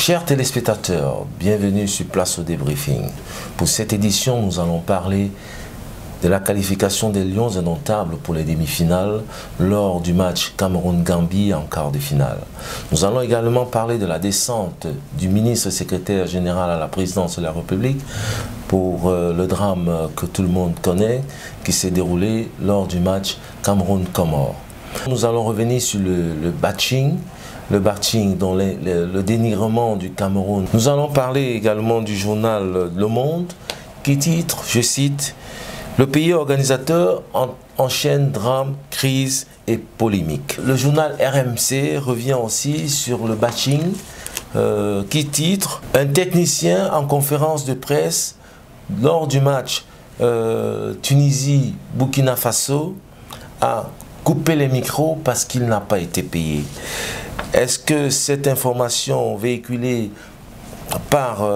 Chers téléspectateurs, bienvenue sur Place au Débriefing. Pour cette édition, nous allons parler de la qualification des Lions indomptables pour les demi-finales lors du match Cameroun-Gambie en quart de finale. Nous allons également parler de la descente du ministre secrétaire général à la présidence de la République pour le drame que tout le monde connaît qui s'est déroulé lors du match Cameroun-Comores. Nous allons revenir sur le batching, dont le dénigrement du Cameroun. Nous allons parler également du journal Le Monde qui titre, je cite, « Le pays organisateur enchaîne drame, crise et polémique ». Le journal RMC revient aussi sur le batching qui titre « Un technicien en conférence de presse lors du match Tunisie-Burkina Faso a coupé les micros parce qu'il n'a pas été payé ». Est-ce que cette information véhiculée par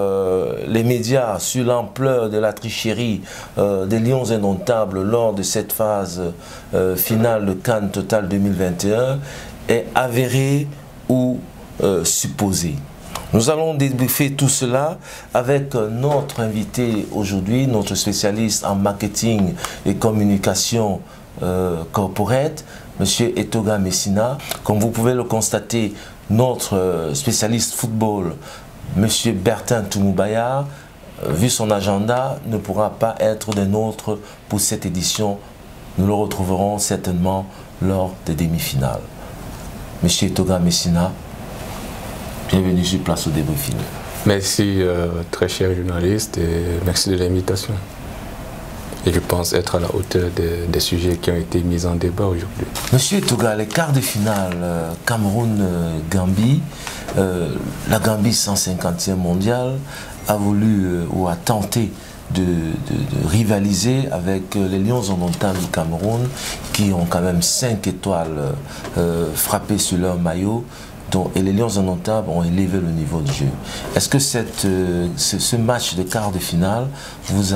les médias sur l'ampleur de la tricherie des Lions indomptables lors de cette phase finale de CAN Total 2021 est avérée ou supposée? Nous allons débriefer tout cela avec notre invité aujourd'hui, notre spécialiste en marketing et communication corporate, M. Etoga Messina. Comme vous pouvez le constater, notre spécialiste football, M. Bertin Toumoubaya, vu son agenda, ne pourra pas être des nôtres pour cette édition. Nous le retrouverons certainement lors des demi-finales. M. Etoga Messina, bienvenue sur Place au Débriefing. Merci, très cher journaliste, et merci de l'invitation. Et je pense être à la hauteur des sujets qui ont été mis en débat aujourd'hui. Monsieur Etoga, les quarts de finale Cameroun-Gambie, la Gambie 150e mondiale a voulu ou a tenté de rivaliser avec les Lions indomptables du Cameroun qui ont quand même 5 étoiles frappées sur leur maillot. Et les Lions indomptables ont élevé le niveau de jeu. Est-ce que ce match de quart de finale vous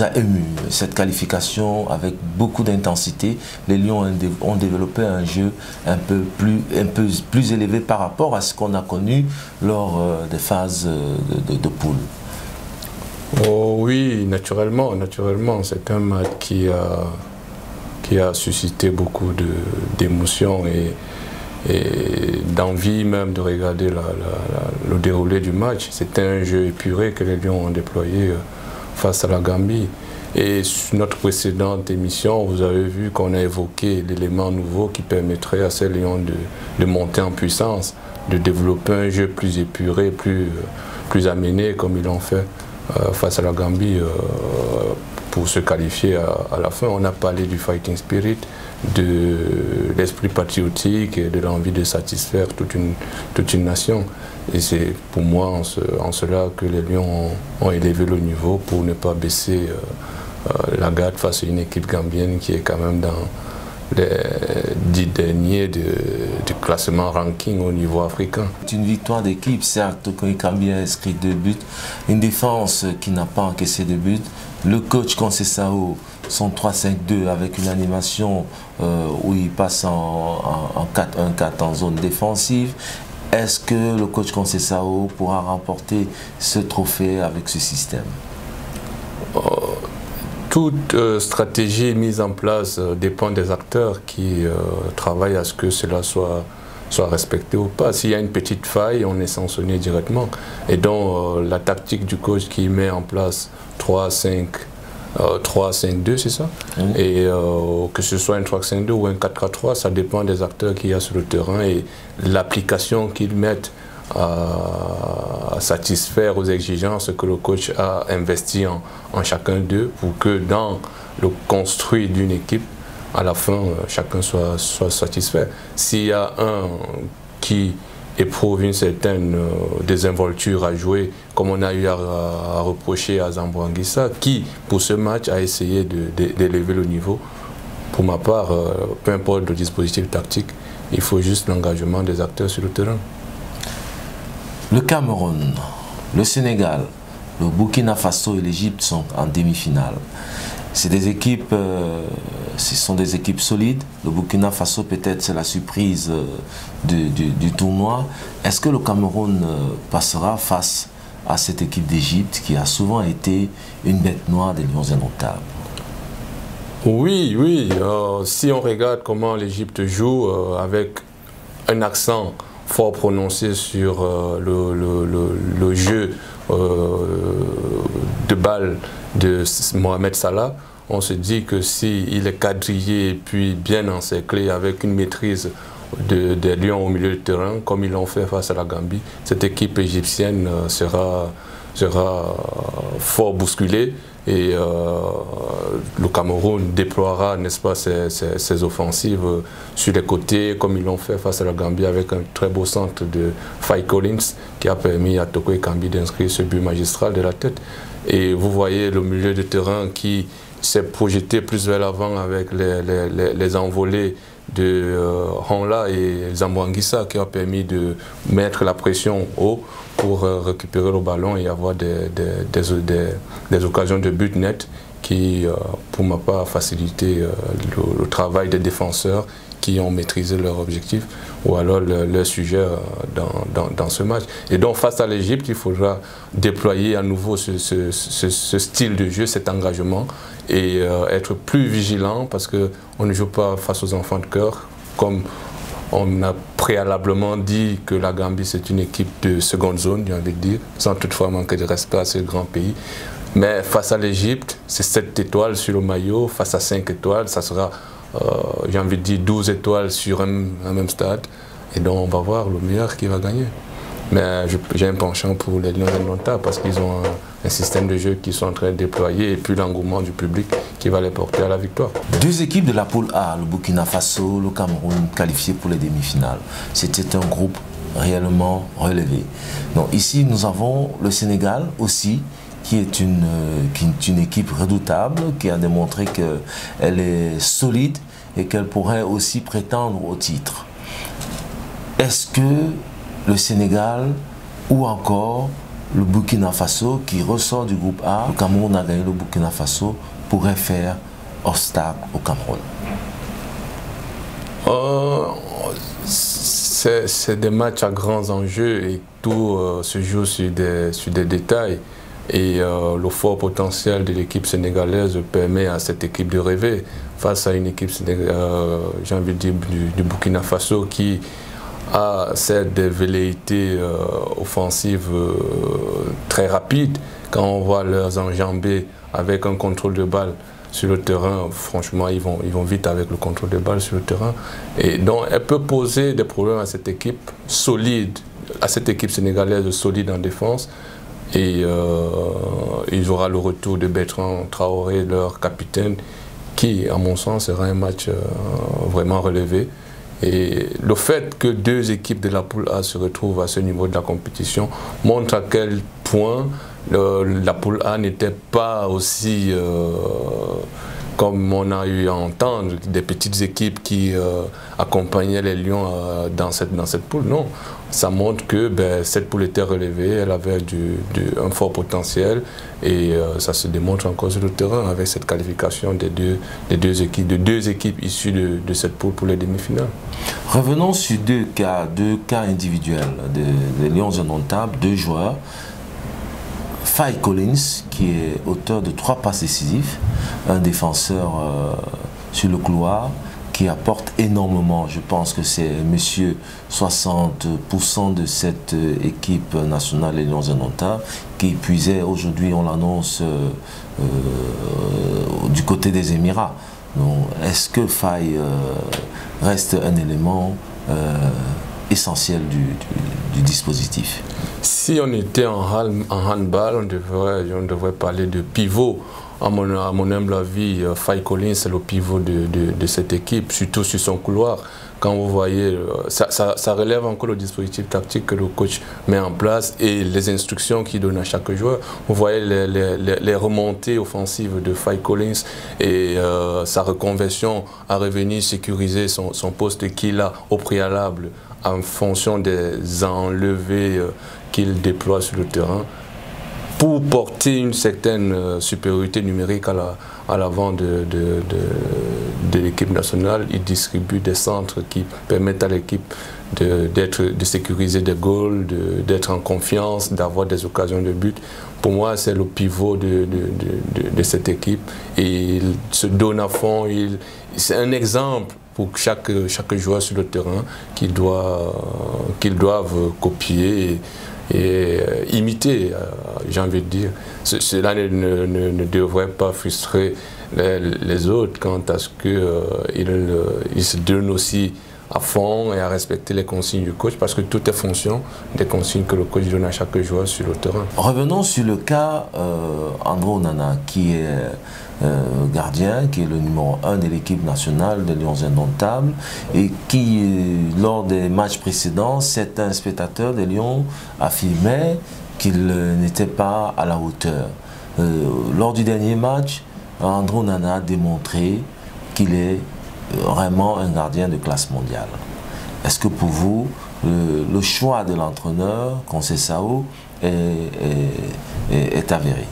a ému, cette qualification avec beaucoup d'intensité? Les Lions ont développé un jeu un peu plus élevé par rapport à ce qu'on a connu lors des phases de poule. Oh oui, naturellement. C'est un match qui a suscité beaucoup d'émotions et d'envie même de regarder le déroulé du match. C'était un jeu épuré que les Lions ont déployé face à la Gambie. Et sur notre précédente émission, vous avez vu qu'on a évoqué l'élément nouveau qui permettrait à ces Lions de monter en puissance, de développer un jeu plus épuré, plus amené comme ils l'ont fait face à la Gambie pour se qualifier à la fin. On a parlé du fighting spirit, de l'esprit patriotique et de l'envie de satisfaire toute une nation. Et c'est pour moi en cela que les Lions ont élevé le niveau pour ne pas baisser la garde face à une équipe gambienne qui est quand même dans les 10 derniers du classement ranking au niveau africain. C'est une victoire d'équipe, certes, quand Gambie a inscrit 2 buts, une défense qui n'a pas encaissé de buts. Le coach Conceição, son 3-5-2 avec une animation où il passe en 4-1-4 en zone défensive. Est-ce que le coach Conceição pourra remporter ce trophée avec ce système? Toute stratégie mise en place dépend des acteurs qui travaillent à ce que cela soit respecté ou pas. S'il y a une petite faille, on est sanctionné directement. Et donc la tactique du coach qui met en place 3-5-2, c'est ça? Et que ce soit un 3-5-2 ou un 4-4-3, ça dépend des acteurs qu'il y a sur le terrain et l'application qu'ils mettent à satisfaire aux exigences que le coach a investi en chacun d'eux pour que dans le construit d'une équipe, à la fin, chacun soit satisfait. S'il y a un qui éprouve une certaine désinvolture à jouer, comme on a eu à reprocher à Zambo Anguissa, qui, pour ce match, a essayé d'élever le niveau. Pour ma part, peu importe le dispositif tactique, il faut juste l'engagement des acteurs sur le terrain. Le Cameroun, le Sénégal, le Burkina Faso et l'Égypte sont en demi-finale. C'est des équipes, ce sont des équipes solides. Le Burkina Faso, peut-être, c'est la surprise du tournoi. Est-ce que le Cameroun passera face à cette équipe d'Égypte qui a souvent été une bête noire des Lions indomptables? Oui, oui. Si on regarde comment l'Égypte joue, avec un accent fort prononcé sur le jeu de balle de Mohamed Salah, on se dit que s'il est quadrillé et puis bien encerclé avec une maîtrise des Lions au milieu de terrain, comme ils l'ont fait face à la Gambie, cette équipe égyptienne sera fort bousculée. Et le Cameroun déploiera, n'est-ce pas, ses offensives sur les côtés, comme ils l'ont fait face à la Gambie avec un très beau centre de Faye Collins qui a permis à Toko Ekambi d'inscrire ce but magistral de la tête. Et vous voyez le milieu de terrain qui s'est projeté plus vers l'avant avec les envolées de Honla et Zamboanguissa qui a permis de mettre la pression haut pour récupérer le ballon et avoir des occasions de but net qui, pour ma part, a facilité le travail des défenseurs qui ont maîtrisé leur objectif ou alors leur sujet dans ce match. Et donc face à l'Égypte, il faudra déployer à nouveau ce style de jeu, cet engagement et être plus vigilant parce qu'on ne joue pas face aux enfants de cœur comme on a préalablement dit que la Gambie c'est une équipe de seconde zone, j'ai envie de dire, sans toutefois manquer de respect à ce grand pays. Mais face à l'Égypte, c'est 7 étoiles sur le maillot, face à 5 étoiles, ça sera, j'ai envie de dire, 12 étoiles sur un même stade. Et donc on va voir le meilleur qui va gagner. Mais j'ai un penchant pour les Lions indomptables parce qu'ils ont un système de jeu qui sont en train de déployer et puis l'engouement du public qui va les porter à la victoire. 2 équipes de la poule A, le Burkina Faso, le Cameroun, qualifiés pour les demi-finales. C'était un groupe réellement relevé. Donc ici, nous avons le Sénégal aussi, qui est une équipe redoutable, qui a démontré qu'elle est solide et qu'elle pourrait aussi prétendre au titre. Est-ce que le Sénégal ou encore le Burkina Faso qui ressort du groupe A, le Cameroun a gagné, le Burkina Faso pourrait faire obstacle au Cameroun? C'est des matchs à grands enjeux et tout se joue sur des détails. Et le fort potentiel de l'équipe sénégalaise permet à cette équipe de rêver face à une équipe, j'ai envie de dire, du Burkina Faso qui a cette velléité offensive très rapide. Quand on voit leurs enjambées avec un contrôle de balle sur le terrain, franchement, ils vont vite avec le contrôle de balle sur le terrain. Et donc, elle peut poser des problèmes à cette équipe solide, à cette équipe sénégalaise solide en défense. Et il aura le retour de Bertrand Traoré, leur capitaine, qui, à mon sens, sera un match vraiment relevé. Et le fait que 2 équipes de la poule A se retrouvent à ce niveau de la compétition montre à quel point la poule A n'était pas aussi, comme on a eu à entendre, des petites équipes qui accompagnaient les Lions dans cette poule. Non, ça montre que cette poule était relevée, elle avait un fort potentiel et ça se démontre encore sur le terrain avec cette qualification de deux équipes issues de cette poule pour les demi-finales. Revenons sur 2 cas individuels des Lions indomptables, 2 joueurs. Faye Collins, qui est auteur de 3 passes décisives, un défenseur sur le couloir, qui apporte énormément. Je pense que c'est monsieur 60% de cette équipe nationale des Lions indomptables qui puisait aujourd'hui, on l'annonce, du côté des Émirats. Est-ce que Faye reste un élément essentiel du dispositif? Si on était en handball, on devrait parler de pivot. À mon humble avis, Faye Collins est le pivot de cette équipe, surtout sur son couloir. Quand vous voyez, ça relève encore le dispositif tactique que le coach met en place et les instructions qu'il donne à chaque joueur. Vous voyez les remontées offensives de Faye Collins et sa reconversion à revenir sécuriser son poste qu'il a au préalable en fonction des enlevés qu'il déploie sur le terrain pour porter une certaine supériorité numérique à l'avant de l'équipe nationale. Il distribue des centres qui permettent à l'équipe de sécuriser des goals, d'être en confiance, d'avoir des occasions de but. Pour moi, c'est le pivot de cette équipe. Et il se donne à fond. C'est un exemple pour chaque joueur sur le terrain qu'ils doivent copier et imiter, j'ai envie de dire. Cela ne devrait pas frustrer les autres quant à ce qu'ils se donnent aussi à fond et à respecter les consignes du coach, parce que tout est fonction des consignes que le coach donne à chaque joueur sur le terrain. Revenons sur le cas André Onana, qui est gardien, qui est le numéro 1 de l'équipe nationale des Lions Indomptables, et qui, lors des matchs précédents, certains spectateurs des Lions affirmaient qu'il n'était pas à la hauteur. Lors du dernier match, André Onana a démontré qu'il est vraiment un gardien de classe mondiale. Est-ce que pour vous, le choix de l'entraîneur, Conceição, est avéré?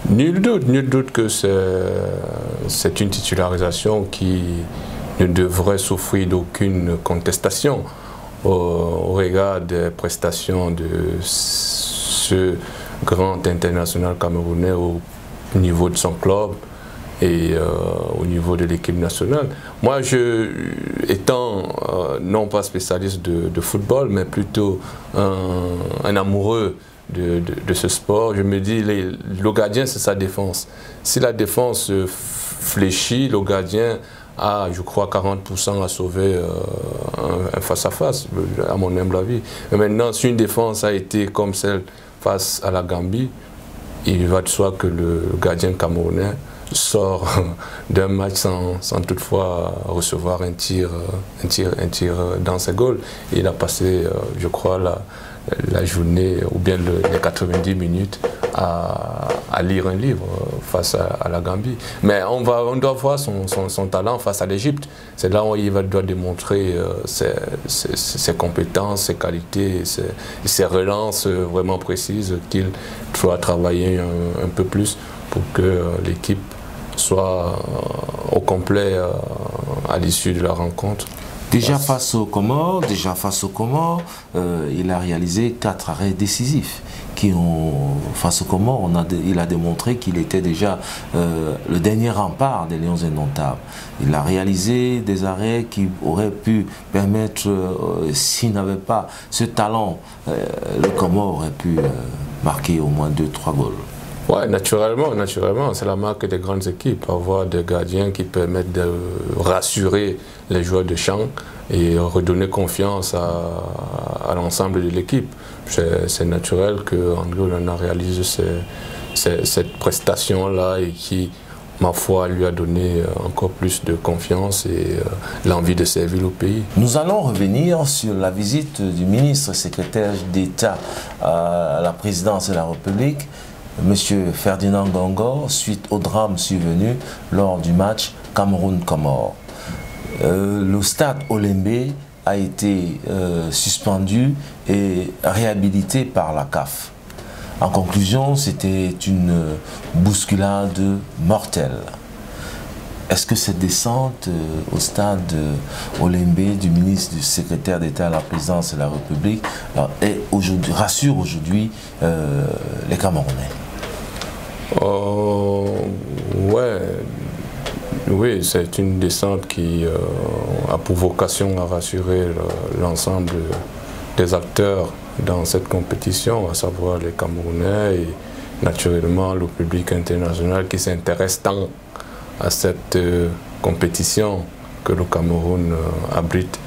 Nul doute que c'est une titularisation qui ne devrait souffrir d'aucune contestation au regard des prestations de ce grand international camerounais au niveau de son club et au niveau de l'équipe nationale. Moi, étant non pas spécialiste de football, mais plutôt un amoureux de ce sport, je me dis, le gardien, c'est sa défense. Si la défense fléchit, le gardien a, je crois, 40% à sauver un face-à-face, à mon humble avis. Mais maintenant, si une défense a été comme celle face à la Gambie, il va de soi que le gardien camerounais sort d'un match sans toutefois recevoir un tir dans ses goals. Il a passé, je crois, la journée ou bien les 90 minutes à lire un livre face à la Gambie. Mais on doit voir son talent face à l'Égypte. C'est là où il doit démontrer ses compétences, ses qualités, ses relances vraiment précises qu'il doit travailler un peu plus pour que l'équipe soit au complet à l'issue de la rencontre. Déjà face aux Comores, il a réalisé 4 arrêts décisifs. Face aux Comores, il a démontré qu'il était déjà le dernier rempart des Lions Indomptables. Il a réalisé des arrêts qui auraient pu permettre, s'il n'avait pas ce talent, le Comores aurait pu marquer au moins 2-3 goals. Oui, naturellement, c'est la marque des grandes équipes, avoir des gardiens qui permettent de rassurer les joueurs de champ et redonner confiance à l'ensemble de l'équipe. C'est naturel que André Onana réalise cette prestation-là et qui, ma foi, lui a donné encore plus de confiance et l'envie de servir le pays. Nous allons revenir sur la visite du ministre secrétaire d'État à la présidence de la République, M. Ferdinand Gongor, suite au drame survenu lors du match Cameroun-Comores. Le stade Olembe a été suspendu et réhabilité par la CAF. En conclusion, c'était une bousculade mortelle. Est-ce que cette descente au stade Olembe du ministre du secrétaire d'État à la présidence de la République rassure aujourd'hui les Camerounais? Oui, c'est une descente qui a pour vocation à rassurer l'ensemble des acteurs dans cette compétition, à savoir les Camerounais et naturellement le public international qui s'intéresse tant à cette compétition que le Cameroun abrite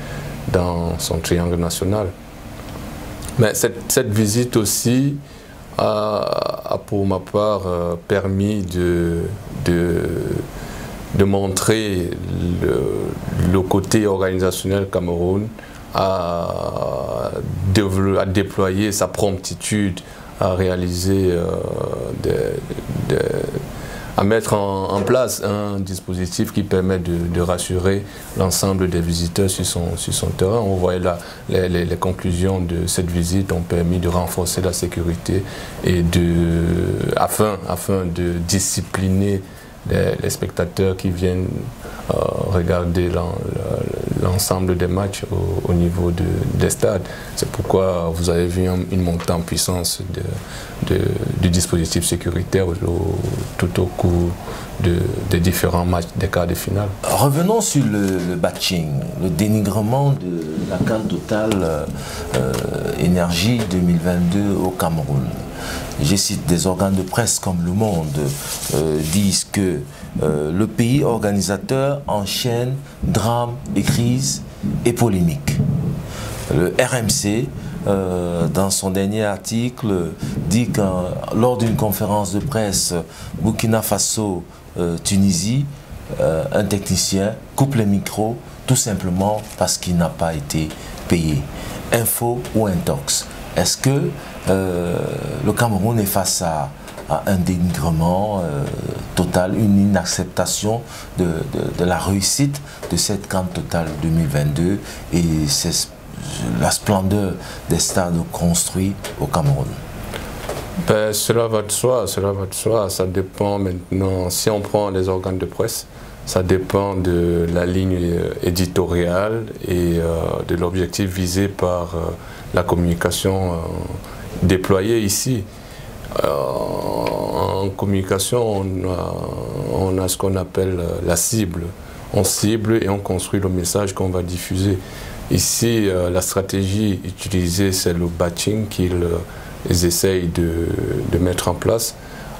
dans son triangle national. Mais cette visite aussi a pour ma part permis de montrer le côté organisationnel Cameroun, à déployer sa promptitude à réaliser à mettre en place un dispositif qui permet de rassurer l'ensemble des visiteurs sur son terrain. On voyait là, les conclusions de cette visite ont permis de renforcer la sécurité et afin de discipliner les spectateurs qui viennent regarder l'ensemble des matchs au niveau des stades. C'est pourquoi vous avez vu une montée en puissance du dispositif sécuritaire tout au cours des différents matchs des quarts de finale. Revenons sur le batching, le dénigrement de la CAN Total Énergie 2022 au Cameroun. Je cite des organes de presse comme Le Monde disent que le pays organisateur enchaîne drames et crises et polémiques. Le RMC, dans son dernier article, dit que lors d'une conférence de presse Burkina Faso, Tunisie, un technicien coupe les micros tout simplement parce qu'il n'a pas été payé. Info ou intox? Est-ce que le Cameroun est face à un dénigrement total, une inacceptation de la réussite de cette CAN Total 2022 et la splendeur des stades construits au Cameroun? Ben, cela va de soi, ça dépend maintenant, si on prend les organes de presse, ça dépend de la ligne éditoriale et de l'objectif visé par la communication déployée ici. En communication, on a ce qu'on appelle la cible. On cible et on construit le message qu'on va diffuser. Ici, la stratégie utilisée, c'est le batching qu'ils essayent de mettre en place,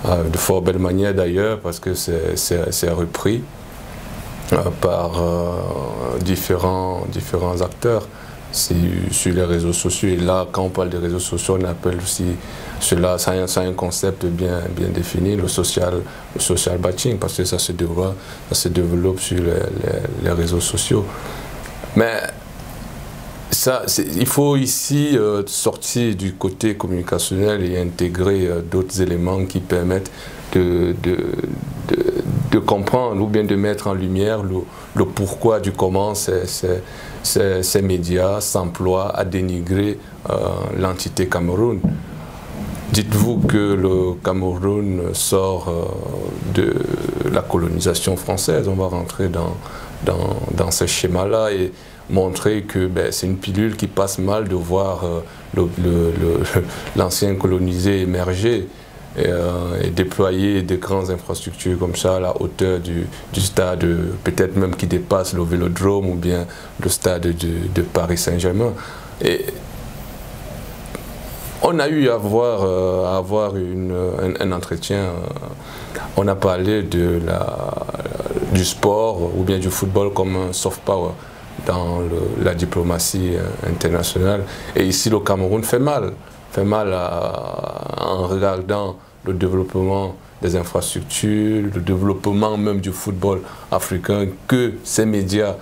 de fort belle manière d'ailleurs, parce que c'est repris par différents acteurs sur les réseaux sociaux. Et là, quand on parle des réseaux sociaux, on appelle aussi cela, ça a un concept bien défini, le social batching, parce que ça se développe sur les réseaux sociaux. Mais il faut ici sortir du côté communicationnel et intégrer d'autres éléments qui permettent de comprendre ou bien de mettre en lumière le pourquoi du comment ces médias s'emploient à dénigrer l'entité Cameroun. Dites-vous que le Cameroun sort de la colonisation française. On va rentrer dans ce schéma-là et montrer que c'est une pilule qui passe mal de voir l'ancien colonisé émerger et déployer des grandes infrastructures comme ça à la hauteur du stade, peut-être même qui dépasse le Vélodrome ou bien le stade de Paris Saint-Germain. Et on a eu à avoir un entretien, on a parlé du sport ou bien du football comme un soft power dans la diplomatie internationale. Et ici, le Cameroun fait mal en regardant le développement des infrastructures, le développement même du football africain, que ces médias,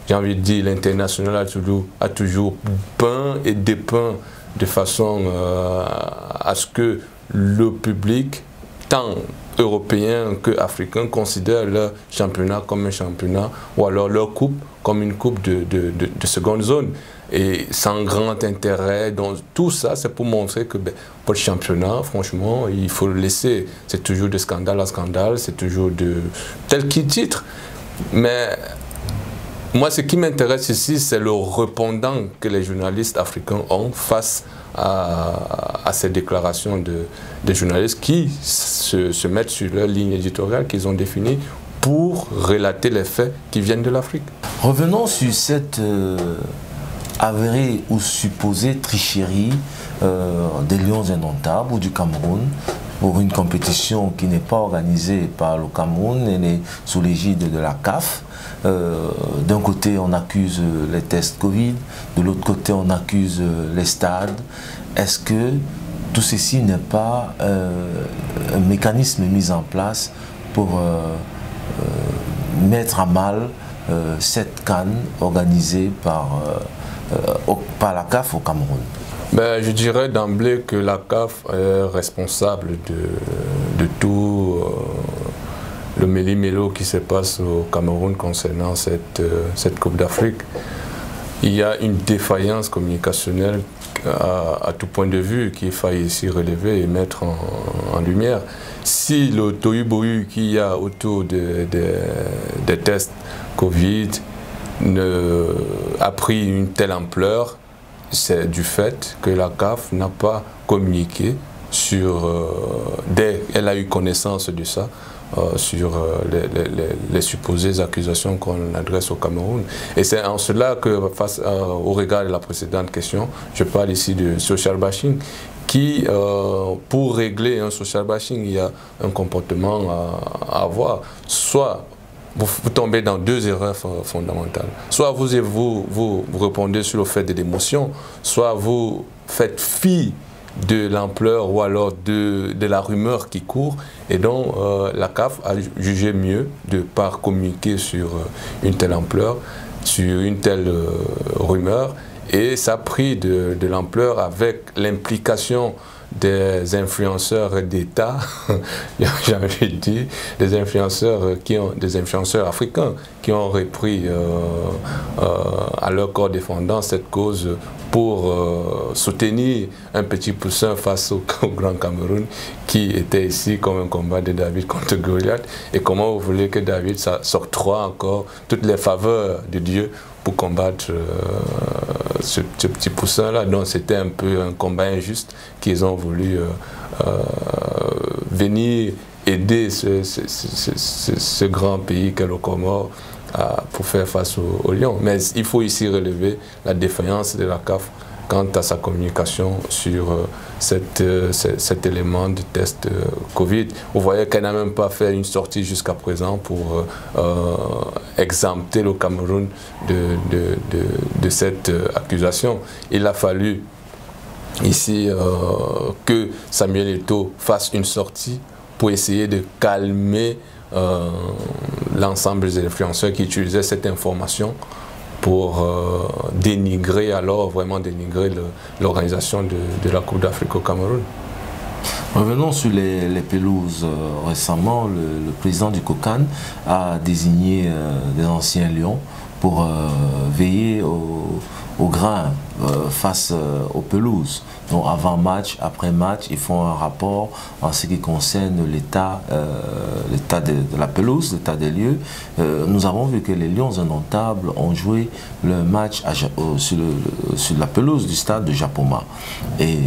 j'ai envie de dire, l'international a toujours peint et dépeint de façon à ce que le public, tant européen que africain, considère leur championnat comme un championnat ou alors leur coupe comme une coupe de seconde zone. Et sans grand intérêt, donc tout ça c'est pour montrer que pour le championnat, franchement, il faut le laisser. C'est toujours de scandale à scandale, c'est toujours de tel qu'il titre. Mais moi, ce qui m'intéresse ici, c'est le répondant que les journalistes africains ont face à ces déclarations des journalistes qui se mettent sur leur ligne éditoriale qu'ils ont définie pour relater les faits qui viennent de l'Afrique. Revenons sur cette avérée ou supposée tricherie des Lions indomptables ou du Cameroun pour une compétition qui n'est pas organisée par le Cameroun, elle est sous l'égide de la CAF. D'un côté, on accuse les tests Covid, de l'autre côté, on accuse les stades. Est-ce que tout ceci n'est pas un mécanisme mis en place pour mettre à mal cette CAN organisée par la CAF au Cameroun? Je dirais d'emblée que la CAF est responsable de tout le méli-mélo qui se passe au Cameroun concernant cette Coupe d'Afrique. il y a une défaillance communicationnelle à tout point de vue qu'il faille ici relever et mettre en lumière. Si le tohu-bohu qu'il y a autour des tests Covid a pris une telle ampleur, c'est du fait que la CAF n'a pas communiqué dès qu'elle a eu connaissance de ça, sur les supposées accusations qu'on adresse au Cameroun. Et c'est en cela que, face au regard de la précédente question, je parle ici de social bashing, qui, pour régler un social bashing, il y a un comportement à avoir. Soit vous tombez dans deux erreurs fondamentales. Soit vous répondez sur le fait de l'émotion, soit vous faites fi de l'ampleur ou alors de la rumeur qui court, et donc la CAF a jugé mieux de ne pas communiquer sur une telle ampleur, sur une telle rumeur, et ça a pris de l'ampleur avec l'implication des influenceurs d'État, j'ai envie de dire, des influenceurs africains qui ont repris à leur corps défendant cette cause pour soutenir un petit poussin face au Grand Cameroun qui était ici comme un combat de David contre Goliath. Et comment vous voulez que David s'octroie encore toutes les faveurs de Dieu pour combattre ce petit poussin-là? Donc c'était un peu un combat injuste qu'ils ont voulu venir aider ce grand pays qu'est le Comore pour faire face au lion. Mais il faut ici relever la défaillance de la CAF quant à sa communication sur cet élément de test Covid. Vous voyez qu'elle n'a même pas fait une sortie jusqu'à présent pour exempter le Cameroun de cette accusation. Il a fallu ici que Samuel Eto'o fasse une sortie pour essayer de calmer l'ensemble des influenceurs qui utilisaient cette information pour dénigrer, alors vraiment dénigrer l'organisation de la Coupe d'Afrique au Cameroun. Revenons sur les pelouses. Récemment, le président du COCAN a désigné des anciens lions pour veiller au grain face aux pelouses. Donc avant match, après match, ils font un rapport en ce qui concerne l'état de la pelouse, l'état des lieux. Nous avons vu que les Lions indomptables ont joué le match sur la pelouse du stade de Japoma. Et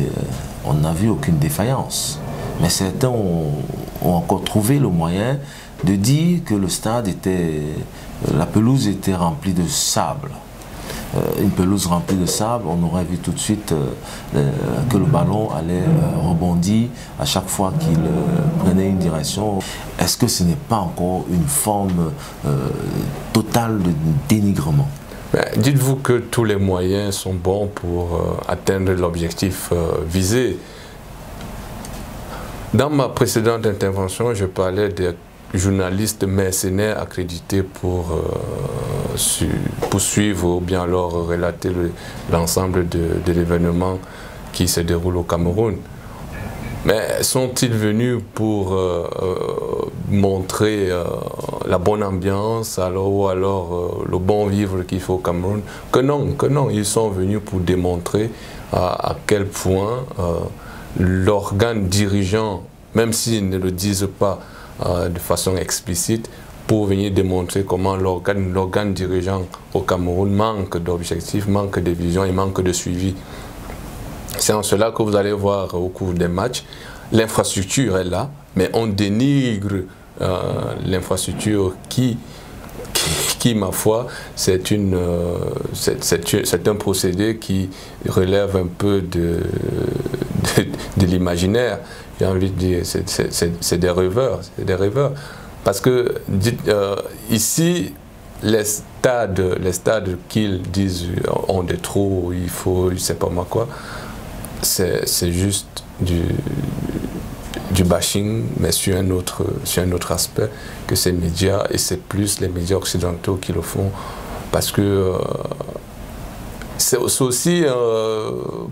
on n'a vu aucune défaillance. Mais certains ont encore trouvé le moyen de dire que le stade la pelouse était remplie de sable. Une pelouse remplie de sable, on aurait vu tout de suite que le ballon allait rebondir à chaque fois qu'il prenait une direction. Est-ce que ce n'est pas encore une forme totale de dénigrement? Dites-vous que tous les moyens sont bons pour atteindre l'objectif visé. Dans ma précédente intervention, je parlais des journalistes mercenaires accrédités pour suivre ou bien alors relater l'ensemble de l'événement qui se déroule au Cameroun. Mais sont-ils venus pour montrer la bonne ambiance ou alors le bon vivre qu'il faut au Cameroun? Que non, ils sont venus pour démontrer à quel point l'organe dirigeant, même s'ils ne le disent pas de façon explicite, pour venir démontrer comment l'organe dirigeant au Cameroun manque d'objectifs, manque de vision et manque de suivi. C'est en cela que vous allez voir au cours des matchs, l'infrastructure est là, mais on dénigre l'infrastructure qui, ma foi, c'est un procédé qui relève un peu de l'imaginaire. J'ai envie de dire, c'est des rêveurs, Parce que ici, les stades qu'ils disent ont des trous, il faut, je ne sais pas moi quoi, c'est juste du bashing, mais sur un autre aspect que ces médias, et c'est plus les médias occidentaux qui le font, parce que c'est aussi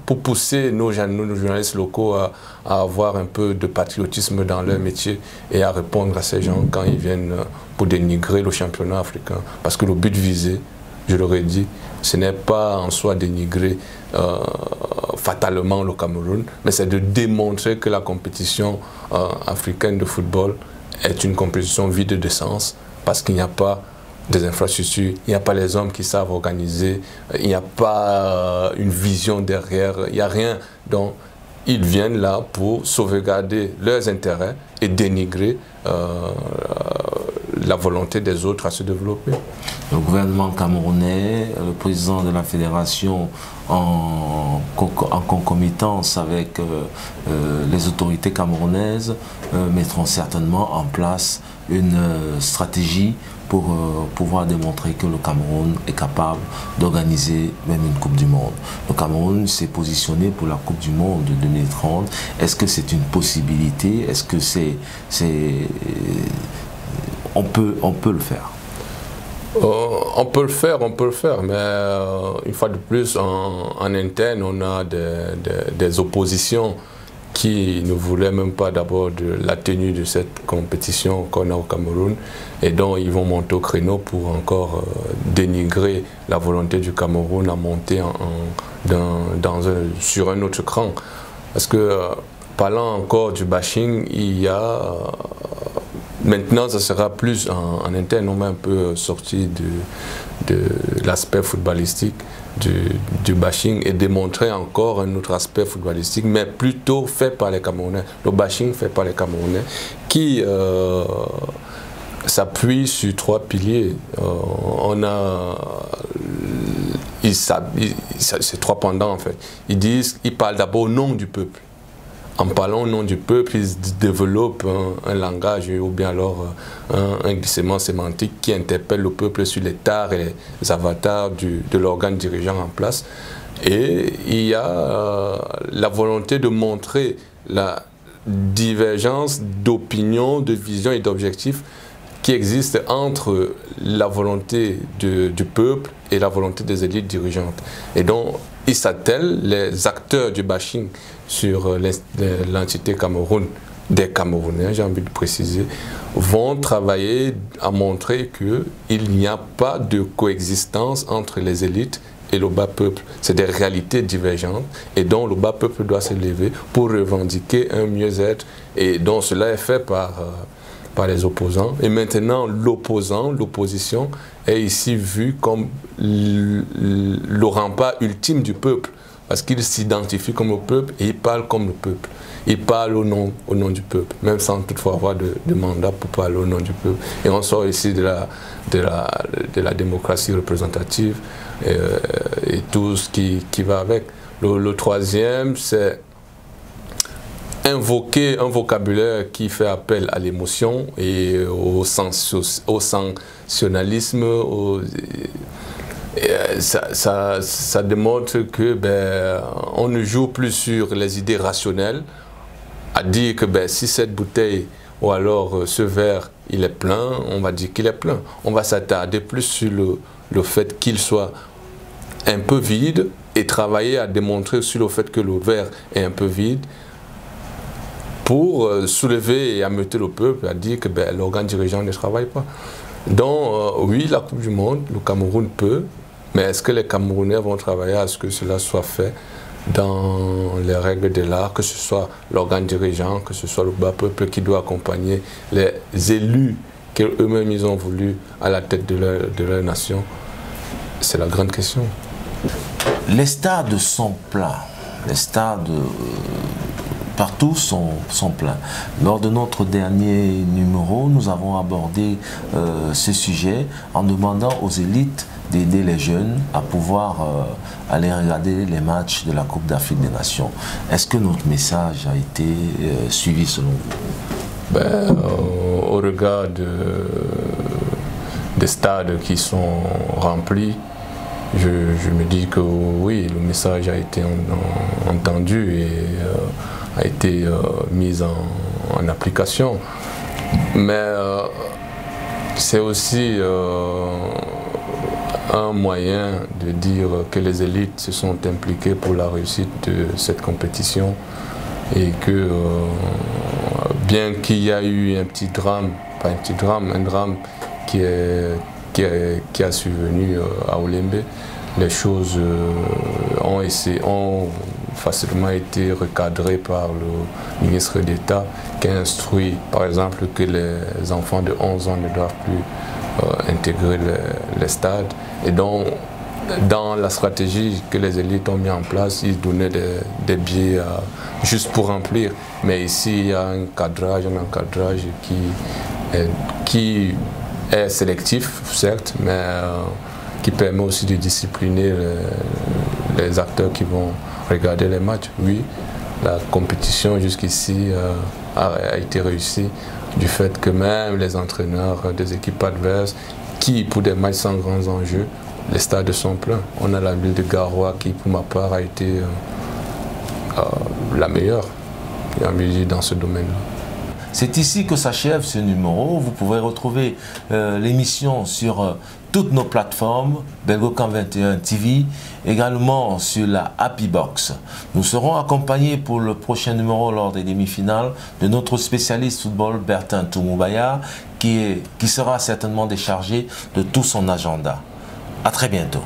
pour pousser nos journalistes locaux à avoir un peu de patriotisme dans leur métier et à répondre à ces gens quand ils viennent pour dénigrer le championnat africain. Parce que le but visé, je l'aurais dit, ce n'est pas en soi dénigrer fatalement le Cameroun, mais c'est de démontrer que la compétition africaine de football est une compétition vide de sens, parce qu'il n'y a pas des infrastructures, il n'y a pas les hommes qui savent organiser, il n'y a pas une vision derrière, il n'y a rien. Donc, ils viennent là pour sauvegarder leurs intérêts et dénigrer la volonté des autres à se développer. Le gouvernement camerounais, le président de la fédération, en concomitance avec les autorités camerounaises, mettront certainement en place une stratégie pour pouvoir démontrer que le Cameroun est capable d'organiser même une Coupe du Monde. Le Cameroun s'est positionné pour la Coupe du Monde de 2030. Est-ce que c'est une possibilité? Est-ce que on peut le faire? On peut le faire, mais une fois de plus, en interne, on a des oppositions qui ne voulaient même pas d'abord de la tenue de cette compétition qu'on a au Cameroun, et donc ils vont monter au créneau pour encore dénigrer la volonté du Cameroun à monter sur un autre cran. Parce que, parlant encore du bashing, il y a... Maintenant, ça sera plus en interne, on va un peu sorti de l'aspect footballistique du bashing et démontrer encore un autre aspect footballistique, mais plutôt fait par les Camerounais. Le bashing fait par les Camerounais qui s'appuie sur 3 piliers. On a... c'est 3 pendants en fait. Ils parlent d'abord au nom du peuple. En parlant au nom du peuple, ils développent un langage ou bien alors un glissement sémantique qui interpelle le peuple sur les tares et les avatars de l'organe dirigeant en place. Et il y a la volonté de montrer la divergence d'opinions, de visions et d'objectifs qui existe entre la volonté du peuple et la volonté des élites dirigeantes. Et donc, ils s'attellent, les acteurs du bashing sur l'entité Cameroun, des Camerounais, j'ai envie de préciser, vont travailler à montrer qu'il n'y a pas de coexistence entre les élites et le bas peuple. C'est des réalités divergentes et donc le bas peuple doit se lever pour revendiquer un mieux-être. Et donc cela est fait par les opposants. Et maintenant, l'opposition est ici vue comme le rempart ultime du peuple, parce qu'il s'identifie comme le peuple et il parle comme le peuple. Il parle au nom du peuple, même sans toutefois avoir de mandat pour parler au nom du peuple. Et on sort ici de la démocratie représentative et tout ce qui va avec. Le troisième, c'est invoquer un vocabulaire qui fait appel à l'émotion et au sensationnalisme. Ça démontre que on ne joue plus sur les idées rationnelles, à dire que si cette bouteille ou alors ce verre il est plein, on va dire qu'il est plein. On va s'attarder plus sur le fait qu'il soit un peu vide et travailler à démontrer sur le fait que le verre est un peu vide, pour soulever et ameuter le peuple à dire que l'organe dirigeant ne travaille pas. Donc oui, la Coupe du Monde, le Cameroun peut, mais est-ce que les Camerounais vont travailler à ce que cela soit fait dans les règles de l'art, que ce soit l'organe dirigeant, que ce soit le bas peuple qui doit accompagner les élus qu'eux-mêmes ils ont voulu à la tête de leur nation? C'est la grande question. Les stades sont pleins. Les stades... partout sont pleins. Lors de notre dernier numéro, nous avons abordé ce sujet en demandant aux élites d'aider les jeunes à pouvoir aller regarder les matchs de la Coupe d'Afrique des Nations. Est-ce que notre message a été suivi selon vous? Au regard des stades qui sont remplis, je me dis que oui, le message a été entendu et a été mise en application. Mais c'est aussi un moyen de dire que les élites se sont impliquées pour la réussite de cette compétition et que bien qu'il y a eu un petit drame, pas un petit drame, un drame qui est qui a survenu à Olembe. Les choses ont facilement été recadrées par le ministre d'État qui a instruit, par exemple, que les enfants de 11 ans ne doivent plus intégrer les stades. Et donc, dans la stratégie que les élites ont mis en place, ils donnaient des billets juste pour remplir. Mais ici, il y a un encadrage qui est sélectif, certes, mais qui permet aussi de discipliner les acteurs qui vont regarder les matchs. Oui, la compétition jusqu'ici a été réussie du fait que même les entraîneurs des équipes adverses, qui pour des matchs sans grands enjeux, les stades sont pleins. On a la ville de Garoua qui, pour ma part, a été la meilleure dans ce domaine-là. C'est ici que s'achève ce numéro. Vous pouvez retrouver l'émission sur toutes nos plateformes, Belgocam 21 TV, également sur la Happy Box. Nous serons accompagnés pour le prochain numéro lors des demi-finales de notre spécialiste football Bertin Toumoubaya qui sera certainement déchargé de tout son agenda. À très bientôt.